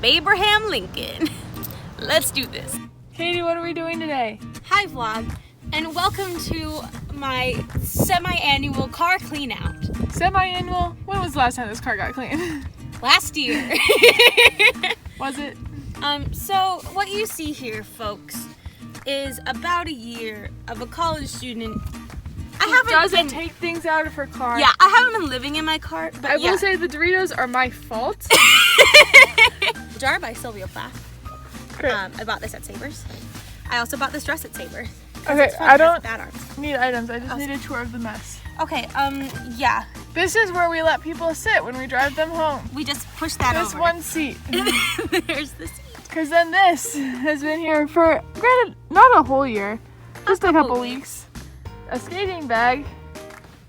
Abraham Lincoln. Let's do this. Katie, what are we doing today? Hi vlog, and welcome to my semi-annual car clean out. Semi-annual? When was the last time this car got cleaned? Last year. Was it? So what you see here, folks, is about a year of a college student. Doesn't take things out of her car. Yeah, I haven't been living in my car, but I will say the Doritos are my fault. Jar by Sylvia Plath. I bought this at Savers. I also bought this dress at Savers. Okay, I don't Bad arms. need items. I just need a tour of the mess. Okay, yeah. This is where we let people sit when we drive them home. We just push that This over. one seat. There's the seat. Because then this has been here for, granted, not a whole year, just a couple weeks. A skating bag,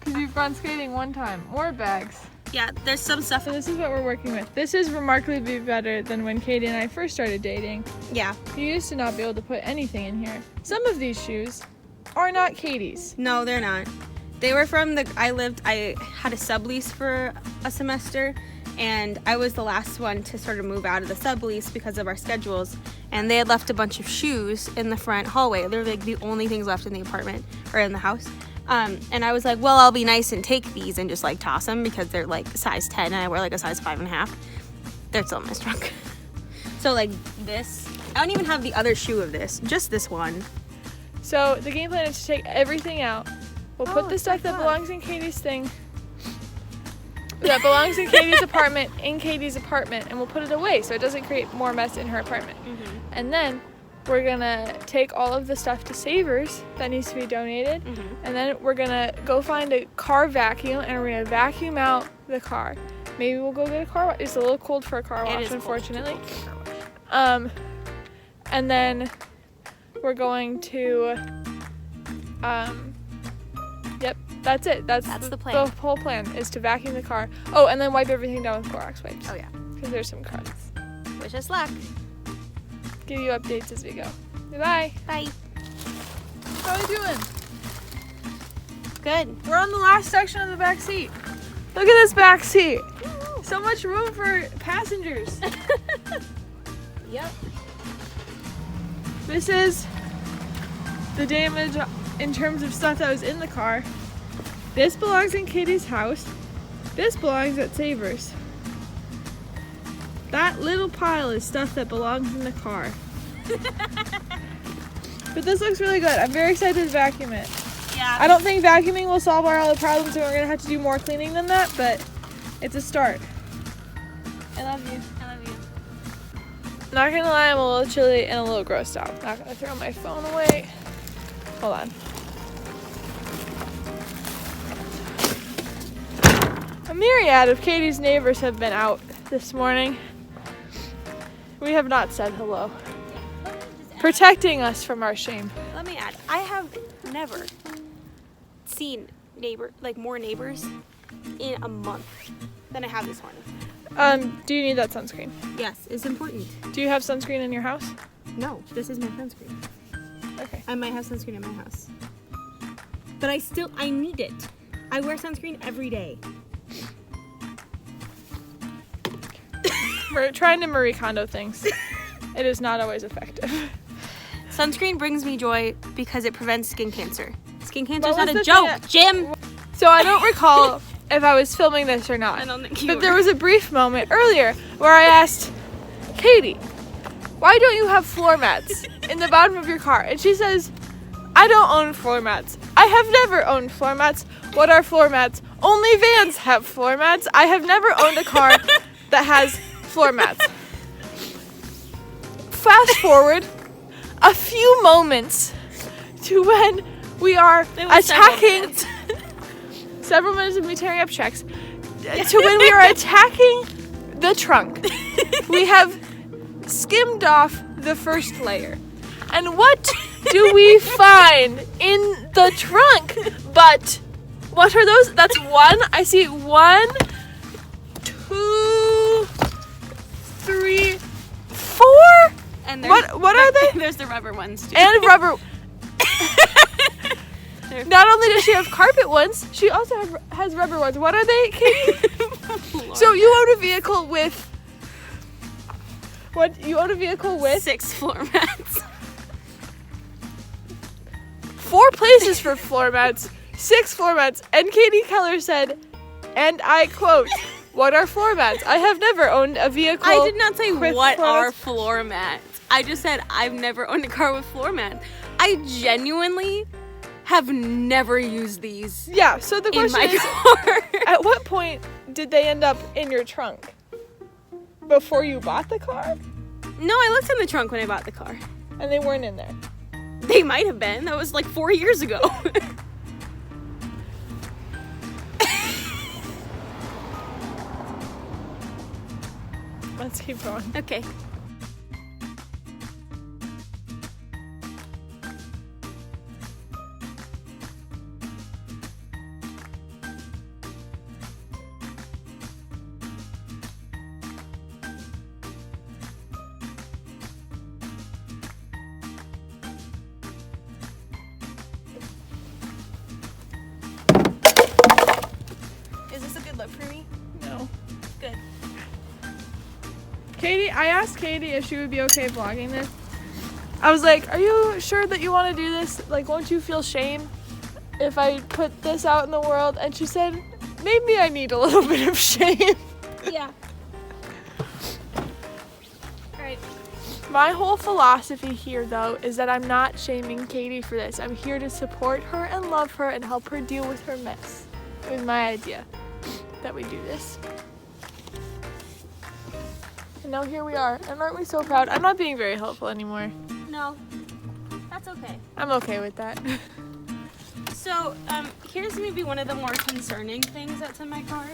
because we've gone skating one time. More bags. Yeah, there's some stuff. So this is what we're working with. This is remarkably better than when Katie and I first started dating. Yeah. You used to not be able to put anything in here. Some of these shoes are not Katie's. No, they're not. They were from I had a sublease for a semester, and I was the last one to sort of move out of the sublease because of our schedules. And they had left a bunch of shoes in the front hallway. They're like the only things left in the apartment or in the house. And I was like, well, I'll be nice and take these and just like toss them because they're like size 10 and I wear like a size 5.5. They're still in my trunk. So like this, I don't even have the other shoe of this, just this one. So the game plan is to take everything out. We'll put the stuff that belongs in Katie's thing, that belongs in Katie's apartment, in Katie's apartment, and we'll put it away so it doesn't create more mess in her apartment. Mm-hmm. And then we're gonna take all of the stuff to Savers that needs to be donated, and then we're gonna go find a car vacuum and we're gonna vacuum out the car. Maybe we'll go get a car wash. It's a little cold for a car wash, unfortunately. And then we're going to, yep, that's it. That's the plan. The whole plan is to vacuum the car. Oh, and then wipe everything down with Clorox wipes. Oh yeah. Because there's some crumbs. Wish us luck. Give you updates as we go. Bye. Bye. How are we doing? Good. We're on the last section of the back seat. Look at this back seat. So much room for passengers. Yep. This is the damage in terms of stuff that was in the car. This belongs in Katie's house. This belongs at Savers. That little pile is stuff that belongs in the car. But this looks really good. I'm very excited to vacuum it. Yeah. I don't think vacuuming will solve all the problems and we're gonna have to do more cleaning than that, but it's a start. I love you. I love you. Not gonna lie, I'm a little chilly and a little grossed out. Not gonna throw my phone away. Hold on. A myriad of Katie's neighbors have been out this morning. We have not said hello. Protecting us from our shame. Let me add, I have never seen more neighbors in a month than I have this morning. Do you need that sunscreen? Yes, it's important. Do you have sunscreen in your house? No, this is my sunscreen. Okay. I might have sunscreen in my house. But I need it. I wear sunscreen every day. We're trying to Marie Kondo things. It is not always effective. Sunscreen brings me joy because it prevents skin cancer. Skin cancer is What not was a the joke, Jim! So I don't recall if I was filming this or not. I don't think you But were. there was a brief moment earlier where I asked Katie, why don't you have floor mats in the bottom of your car? And she says, I don't own floor mats. I have never owned floor mats. What are floor mats? Only vans have floor mats. I have never owned a car that has floor mats. Fast forward a few moments to when we are attacking several minutes of me tearing up checks to when we are attacking the trunk. We have skimmed off the first layer. And what do we find in the trunk? But what are those? That's one. I see 1, 2, 3, 4. And What are they? There's the rubber ones too. And rubber. Not only does she have carpet ones, she also has rubber ones. What are they, Katie? So you own a vehicle with What, you own a vehicle with 6 floor mats. 4 places for floor mats, 6 floor mats, and Katie Keller said, and I quote, "What are floor mats? I have never owned a vehicle." I did not say with what floor are mats." floor mats. I just said I've never owned a car with floor mats. I genuinely have never used these Yeah, so the in question my is, car. at what point did they end up in your trunk? Before you bought the car? No, I looked in the trunk when I bought the car. And they weren't in there. They might have been. That was like 4 years ago. Let's keep going. Okay. Is this a good look for me? No. Good. Katie, I asked Katie if she would be okay vlogging this. I was like, are you sure that you want to do this? Like, won't you feel shame if I put this out in the world? And she said, maybe I need a little bit of shame. Yeah. Alright. My whole philosophy here, though, is that I'm not shaming Katie for this. I'm here to support her and love her and help her deal with her mess. It was my idea that we do this. And now here we are. And aren't we so proud? I'm not being very helpful anymore. No. That's okay. I'm okay with that. So, here's maybe one of the more concerning things that's in my car.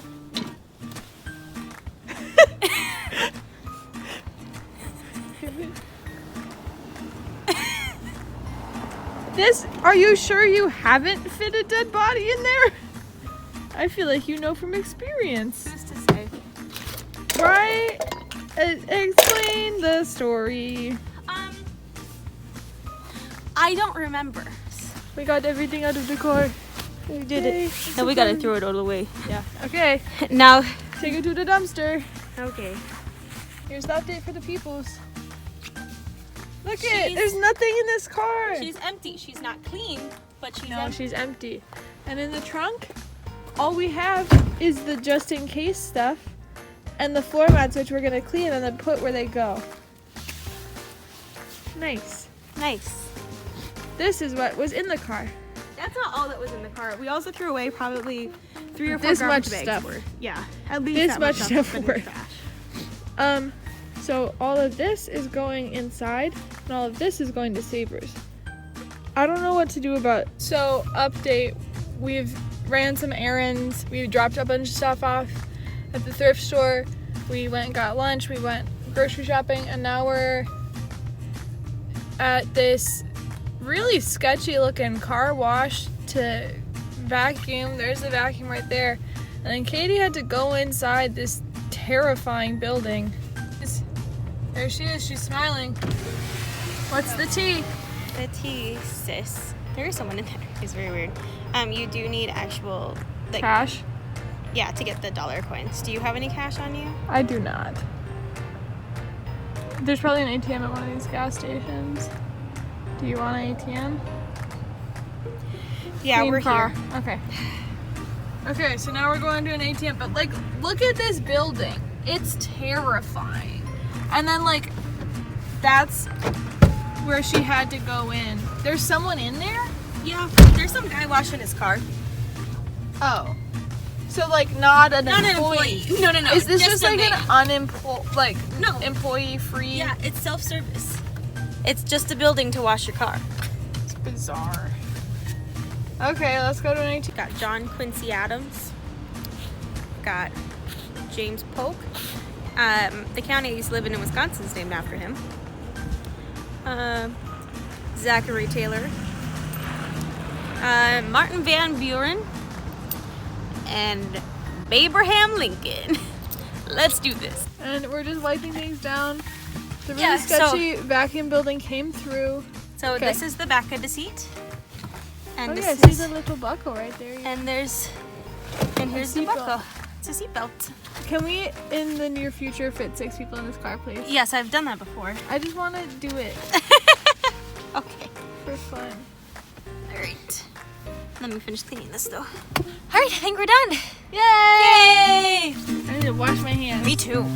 This, are you sure you haven't fit a dead body in there? I feel like you know from experience. Who's to say? Right? Explain the story. I don't remember. We got everything out of the car. We did it. Now we gotta throw it all away. Yeah. Okay. Now. Take it to the dumpster. Okay. Here's the update for the peoples. Look it. She's- There's nothing in this car. She's empty. She's not clean, but she's No, empty. she's empty. And in the trunk, all we have is the just in case stuff and the floor mats, which we're gonna clean and then put where they go. Nice. Nice. This is what was in the car. That's not all that was in the car. We also threw away probably 3 or 4 This garbage much bags stuff. worth. Yeah, at least This that much stuff has been in worth. trash. So all of this is going inside and all of this is going to Savers. I don't know what to do about. So update, we've ran some errands. We dropped a bunch of stuff off at the thrift store. We went and got lunch. We went grocery shopping, and now we're at this really sketchy looking car wash to vacuum. There's the vacuum right there. And then Katie had to go inside this terrifying building. There she is. She's smiling. What's the tea? The tea, sis. There is someone in there. It's very weird. You do need actual, like, Cash? yeah, to get the dollar coins. Do you have any cash on you? I do not. There's probably an ATM at one of these gas stations. Do you want an ATM? Yeah, Clean we're car. here. Okay. Okay, so now we're going to an ATM, but like, look at this building. It's terrifying. And then like, that's where she had to go in. There's someone in there? Yeah, there's some guy washing his car. Oh. So like not an Not employee. an employee. No, no, no. Is this just a like man. an unemployed, like No. employee free? Yeah, it's self-service. It's just a building to wash your car. It's bizarre. Okay, let's go to an ATM. Got John Quincy Adams. Got James Polk. The county he's living in Wisconsin is named after him. Zachary Taylor. Martin Van Buren. And Abraham Lincoln. Let's do this. And we're just wiping things down. The really Yeah, sketchy vacuum building came through. So Okay. this is the back of the seat. And Oh this yeah, see is, the little buckle right there. and here's the seatbelt. buckle. It's a seatbelt. Can we, in the near future, fit 6 people in this car, please? Yes, I've done that before. I just want to do it Okay. for fun. Alright. Let me finish cleaning this though. Alright, I think we're done. Yay! Yay! I need to wash my hands. Me too.